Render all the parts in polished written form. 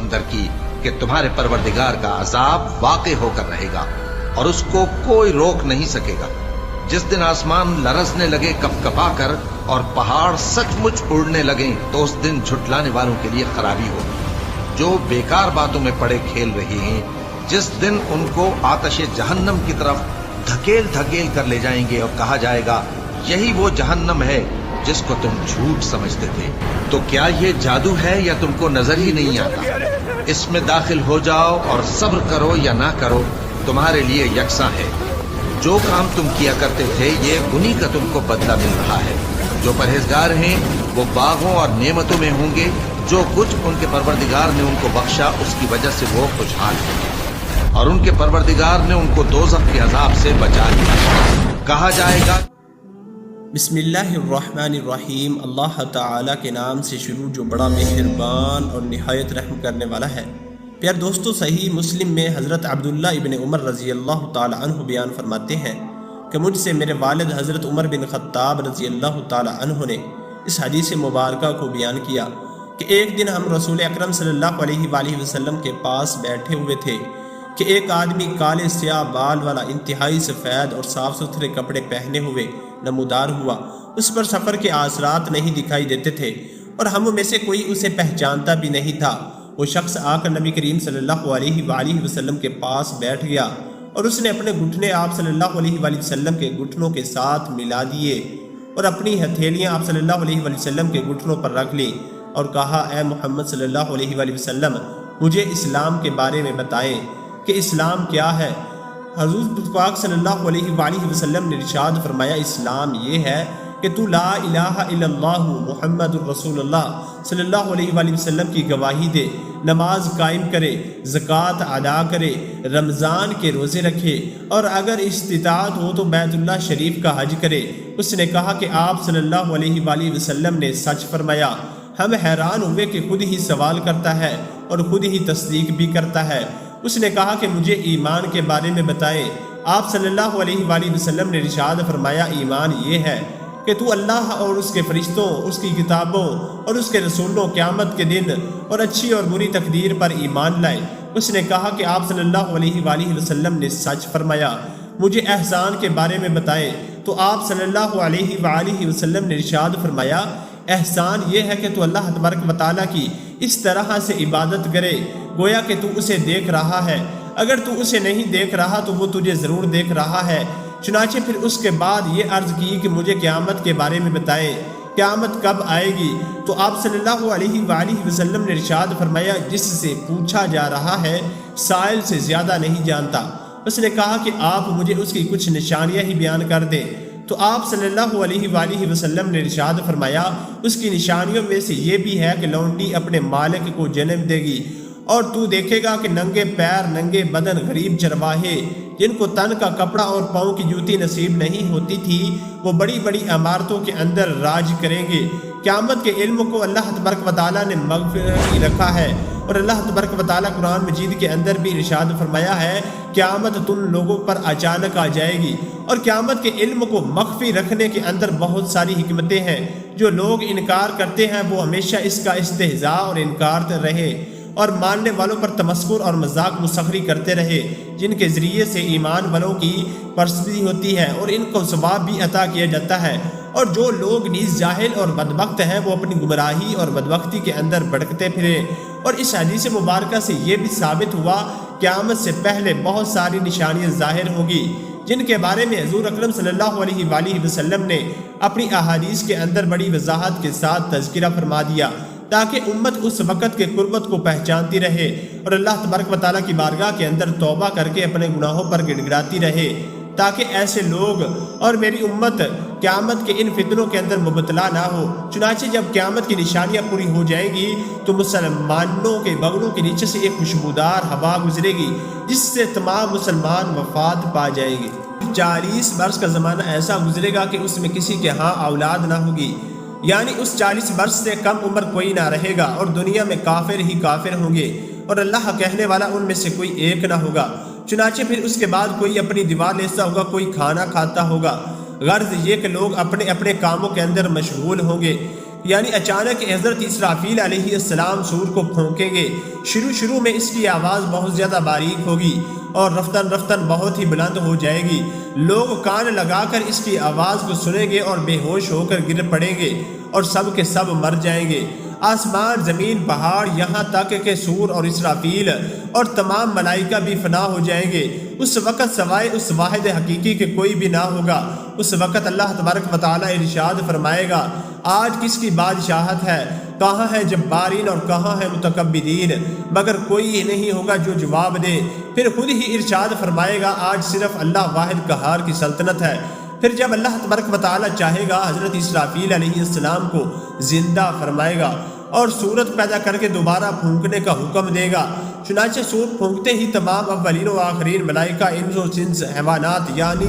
कसम दर की कि तुम्हारे परवरदिगार का अजाब वाक़े होकर रहेगा और उसको कोई रोक नहीं सकेगा। जिस दिन आसमान लरजने लगे कपकपा कर और पहाड़ सचमुच उड़ने लगे तो उस दिन झुटलाने वालों के लिए खराबी होगी जो बेकार बातों में पड़े खेल रहे हैं। जिस दिन उनको आतश जहन्नम की तरफ धकेल धकेल कर ले जाएंगे और कहा जाएगा यही वो जहन्नम है जिसको तुम झूठ समझते थे। तो क्या ये जादू है या तुमको नजर ही नहीं आता? इसमें दाखिल हो जाओ और सब्र करो या ना करो तुम्हारे लिए यकसा है। जो काम तुम किया करते थे ये उन्हीं का तुमको बदला मिल रहा है। जो परहेजगार हैं वो बागों और नेमतों में होंगे। जो कुछ उनके परवरदिगार ने उनको बख्शा उसकी वजह से वो खुशहाल हैं और उनके परवरदिगार ने उनको दोज़ख के अजाब से बचा लिया। कहा जाएगा बिस्मिल्लाहिर्रहमानिर्रहीम, अल्लाह ताला के नाम से शुरू जो बड़ा मेहरबान और निहायत रहम करने वाला है। प्यार दोस्तों, सही मुस्लिम में हज़रत अब्दुल्ला इब्न उमर रज़ी अल्लाह ताला अन्हु बयान फरमाते हैं कि मुझसे मेरे वालिद हज़रत उमर बिन ख़त्ताब रज़ी अल्लाह ताला अन्हु ने इस हदीस मुबारका को बयान किया कि एक दिन हम रसूल अकरम सल्लल्लाहु अलैहि वसल्लम के पास बैठे हुए थे कि एक आदमी काले स्याह बाल वाला इंतहाई सफ़ेद और साफ़ सुथरे कपड़े पहने हुए नमूदार हुआ। उस पर सफ़र के आसरात नहीं दिखाई देते थे और हम में से कोई उसे पहचानता भी नहीं था। वो शख्स आकर नबी करीम सल्लल्लाहु अलैहि वसल्लम के पास बैठ गया और उसने अपने घुटने आप सल्लल्लाहु अलैहि वसल्लम के घुटनों के साथ मिला दिए और अपनी हथेलियां आप सल्लल्लाहु अलैहि वसल्लम के घुटनों पर रख ली और कहा, ए मोहम्मद सल्लल्लाहु अलैहि वसल्लम, मुझे इस्लाम के बारे में बताएं कि इस्लाम क्या है। हज़रत पाक सल्लल्लाहु अलैहि वसल्लम ने इरशाद फरमाया, इस्लाम ये है कि तू ला इलाहा इल्लल्लाह मुहम्मदुर रसूलुल्लाह सल्लल्लाहु अलैहि वसल्लम की गवाही दे, नमाज कायम करे, ज़कात अदा करे, रमज़ान के रोज़े रखे और अगर इस्तिताअत हो तो बैतुल्लाह शरीफ का हज करे। उसने कहा कि आप सल्लल्लाहु अलैहि वसल्लम ने सच फरमाया। हम हैरान हुए कि खुद ही सवाल करता है और खुद ही तस्दीक भी करता है। उसने कहा कि मुझे ईमान के बारे में बताएं। आप सल्लल्लाहु अलैहि वसल्लम ने इरशाद फरमाया, ईमान ये है कि तू अल्लाह और उसके फरिश्तों, उसकी किताबों और उसके रसूलों, क़यामत के दिन और अच्छी और बुरी तकदीर पर ईमान लाए। उसने कहा कि आप सल्लल्लाहु अलैहि वसल्लम ने सच फरमाया। मुझे एहसान के बारे में बताएं। तो आप सल्लल्लाहु अलैहि वसल्लम ने इरशाद फरमाया, एहसान ये है कि तू अल्लाह तबारक व तआला की इस तरह से इबादत करे गोया कि तू उसे देख रहा है। अगर तू उसे नहीं देख रहा तो वो तुझे ज़रूर देख रहा है। चुनाचे फिर उसके बाद ये अर्ज़ की कि मुझे क़यामत के बारे में बताएं, क़यामत कब आएगी। तो आप सल्लल्लाहु अलैहि वसल्लम ने इरशाद फरमाया, जिससे पूछा जा रहा है साइल से ज़्यादा नहीं जानता। उसने कहा कि आप मुझे उसकी कुछ निशानियाँ ही बयान कर दें। तो आप सल्लल्लाहु अलैहि वसल्लम ने इरशाद फरमाया, उसकी निशानियों में से ये भी है कि लौंडी अपने मालिक को जन्म देगी और तू देखेगा कि नंगे पैर, नंगे बदन गरीब चरवाहे जिनको तन का कपड़ा और पाँव की जूती नसीब नहीं होती थी, वो बड़ी बड़ी इमारतों के अंदर राज करेंगे। क़यामत के इल्म को अल्लाह तबारक व तआला ने मग़फ़िरत रखा है और अल्लाह तबारक व तआला कुरान मजीद के अंदर भी इरशाद फरमाया है, क़यामत तुम लोगों पर अचानक आ जाएगी। और क़यामत के इल्म को मख्फी रखने के अंदर बहुत सारी हिकमतें हैं। जो लोग इनकार करते हैं वो हमेशा इसका इस्तेहज़ा और इनकार रहे और मानने वालों पर तमस्कुर और मजाक मुसखरी करते रहे, जिनके ज़रिए से ईमान वालों की परस्ती होती है और इनको सवाब भी अता किया जाता है। और जो लोग नीज़ जाहिल और बदबख्त हैं वो अपनी गुमराही और बदबख्ती के अंदर भटकते फिरे। और इस हदीस मुबारका से ये भी साबित हुआ क़यामत से पहले बहुत सारी निशानियाँ ज़ाहिर होंगी, जिनके बारे में हुज़ूर अकरम सल्लल्लाहु अलैहि वसल्लम ने अपनी अहादीस के अंदर बड़ी वजाहत के साथ तज़किरा फरमा दिया, ताकि उम्मत उस वक़्त के कुर्बत को पहचानती रहे और अल्लाह तबारक व तआला की बारगाह के अंदर तौबा करके अपने गुनाहों पर गिड़गिड़ाती रहे, ताकि ऐसे लोग और मेरी उम्मत क़यामत के इन फितनों के अंदर मुबतला ना हो। चुनाचे जब क़यामत की निशानियाँ पूरी हो जाएंगी तो मुसलमानों के बगलों के नीचे से एक खुशबूदार हवा गुजरेगी, जिससे तमाम मुसलमान वफात पा जाएंगे। 40 बरस का ज़माना ऐसा गुजरेगा कि उसमें किसी के यहाँ औलाद ना होगी, यानी उस 40 बरस से कम उम्र कोई ना रहेगा और दुनिया में काफिर ही काफिर होंगे और अल्लाह कहने वाला उनमें से कोई एक ना होगा। चुनाचे फिर उसके बाद कोई अपनी दीवार लेता होगा, कोई खाना खाता होगा। गर्ज ये कि लोग अपने अपने कामों के अंदर मशगूल होंगे। یعنی اچانک حضرت اسرافیل علیہ السلام سور کو پھونکیں گے۔ شروع میں اس کی آواز بہت زیادہ باریک ہوگی اور رفتن رفتن بہت ہی بلند ہو جائے گی۔ لوگ کان لگا کر اس کی آواز کو سنیں گے اور بے ہوش ہو کر گر پڑیں گے اور سب کے سب مر جائیں گے۔ آسمان، زمین، پہاڑ، یہاں تک کہ سور اور اسرافیل اور تمام ملائکہ بھی فنا ہو جائیں گے۔ اس وقت سوائے اس واحد حقیقی کے کوئی بھی نہ ہوگا۔ اس وقت اللہ تبارک و تعالیٰ ارشاد فرمائے گا، آج کس کی بادشاہت ہے؟ کہاں ہے جبارین اور کہاں ہے متکبرین؟ مگر کوئی ہی نہیں ہوگا جو جواب دے۔ پھر خود ہی ارشاد فرمائے گا، آج صرف اللہ واحد قہار کی سلطنت ہے۔ پھر جب اللہ تبارک و تعالیٰ چاہے گا حضرت اسرافیل علیہ السلام کو زندہ فرمائے گا اور صورت پیدا کر کے دوبارہ پھونکنے کا حکم دے گا۔ چنانچہ سور پھونکتے ہی تمام اولین و آخرین ملائکہ، انس و جنس، حیوانات، یعنی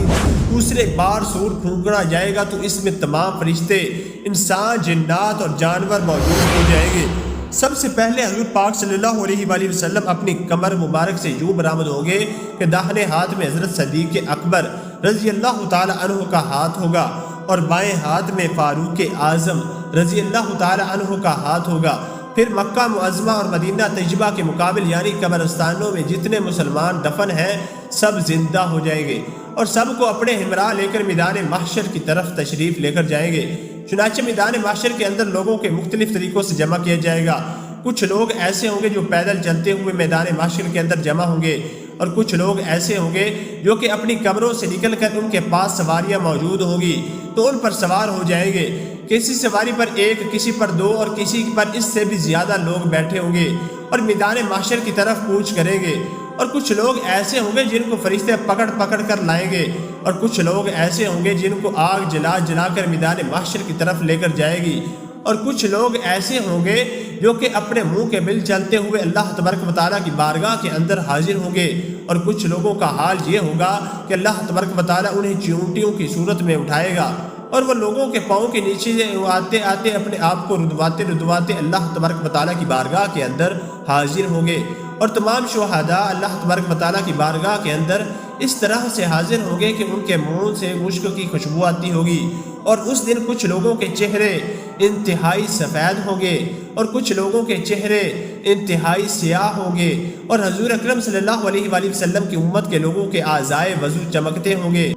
دوسرے بار سور پھونکنا جائے گا تو اس میں تمام فرشتے، انسان، جنات اور جانور موجود ہو جائیں گے۔ سب سے پہلے حضور پاک صلی اللہ علیہ وآلہ وسلم اپنی کمر مبارک سے یوں برآمد ہوں گے کہ داہنے ہاتھ میں حضرت صدیق اکبر رضی اللہ تعالی عنہ کا ہاتھ ہوگا اور بائیں ہاتھ میں فاروق اعظم رضی اللہ تعالی عنہ کا ہاتھ ہوگا۔ پھر مکہ معظمہ اور مدینہ طیبہ کے مقابل یعنی قبرستانوں میں جتنے مسلمان دفن ہیں سب زندہ ہو جائیں گے اور سب کو اپنے ہمراہ لے کر میدان محشر کی طرف تشریف لے کر جائیں گے۔ چنانچہ میدان محشر کے اندر لوگوں کے مختلف طریقوں سے جمع کیا جائے گا۔ کچھ لوگ ایسے ہوں گے جو پیدل چلتے ہوئے میدان محشر کے اندر جمع ہوں گے اور کچھ لوگ ایسے ہوں گے جو کہ اپنی قبروں سے نکل کر ان کے پاس سواریاں موجود ہوں گی تو ان پر سوار ہو جائیں گے۔ کسی سواری پر ایک، کسی پر دو اور کسی پر اس سے بھی زیادہ لوگ بیٹھے ہوں گے اور میدان محشر کی طرف کوچ کریں گے۔ اور کچھ لوگ ایسے ہوں گے جن کو فرشتے پکڑ پکڑ کر لائیں گے اور کچھ لوگ ایسے ہوں گے جن کو آگ جلا جلا کر میدان محشر کی طرف لے کر جائے گی اور کچھ لوگ ایسے ہوں گے جو کہ اپنے منہ کے بل چلتے ہوئے اللہ تبارک و تعالیٰ کی بارگاہ کے اندر حاضر ہوں گے اور کچھ لوگوں کا حال یہ ہوگا کہ اللہ تبارک و تعالیٰ انہیں چیونٹیوں کی صورت میں اٹھائے گا اور وہ لوگوں کے پاؤں کے نیچے آتے آتے اپنے آپ کو ردواتے ردواتے اللہ تبارک و تعالیٰ کی بارگاہ کے اندر حاضر ہوں گے اور تمام شہداء اللہ تبارک و تعالیٰ کی بارگاہ کے اندر اس طرح سے حاضر ہوں گے کہ ان کے منہ سے مشک کی خوشبو آتی ہوگی اور اس دن کچھ لوگوں کے چہرے انتہائی سفید ہوں گے اور کچھ لوگوں کے چہرے انتہائی سیاہ ہوں گے اور حضور اکرم صلی اللہ علیہ وآلہ وسلم کی امت کے لوگوں کے اعضائے وضو چمکتے ہوں گے۔